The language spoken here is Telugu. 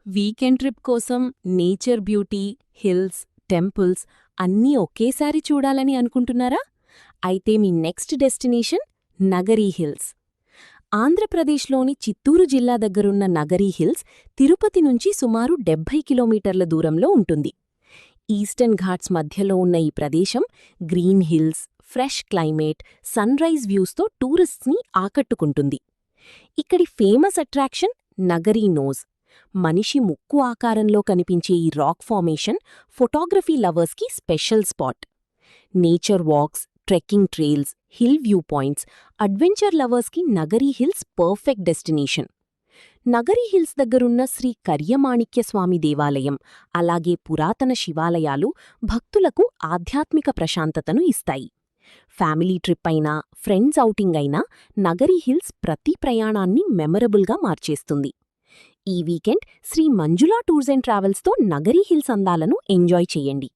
వీకెండ్ ట్రిప్ కోసం నేచర్ బ్యూటీ, హిల్స్, టెంపుల్స్ అన్నీ ఒకేసారి చూడాలని అనుకుంటున్నారా? అయితే మీ నెక్స్ట్ డెస్టినేషన్ నగరీ హిల్స్. ఆంధ్రప్రదేశ్లోని చిత్తూరు జిల్లా దగ్గరున్న నగరీ హిల్స్ తిరుపతి నుంచి సుమారు 70 కిలోమీటర్ల దూరంలో ఉంటుంది. ఈస్టర్న్ ఘాట్స్ మధ్యలో ఉన్న ఈ ప్రదేశం green hills, fresh climate, sunrise వ్యూస్తో టూరిస్ట్స్ని ఆకట్టుకుంటుంది. ఇక్కడి ఫేమస్ అట్రాక్షన్ నగరీ నోజ్. మనిషి ముక్కు ఆకారంలో కనిపించే ఈ రాక్ ఫార్మేషన్ ఫోటోగ్రఫీ లవర్స్కి special spot. Nature walks, trekking trails, hill view points, adventure లవర్స్కి Nagari hills perfect destination. Nagari hills దగ్గరున్న శ్రీ కర్యమాణిక్యస్వామి దేవాలయం, అలాగే పురాతన శివాలయాలు భక్తులకు ఆధ్యాత్మిక ప్రశాంతతను ఇస్తాయి. ఫ్యామిలీ ట్రిప్ అయినా, ఫ్రెండ్స్ ఔటింగ్ అయినా నగరీ హిల్స్ ప్రతి ప్రయాణాన్ని మెమరబుల్గా మార్చేస్తుంది. ఈ weekend Shri Manjula tours and ట్రావెల్స్తో నగరీ హిల్స్ అందాలను ఎంజాయ్ చేయండి.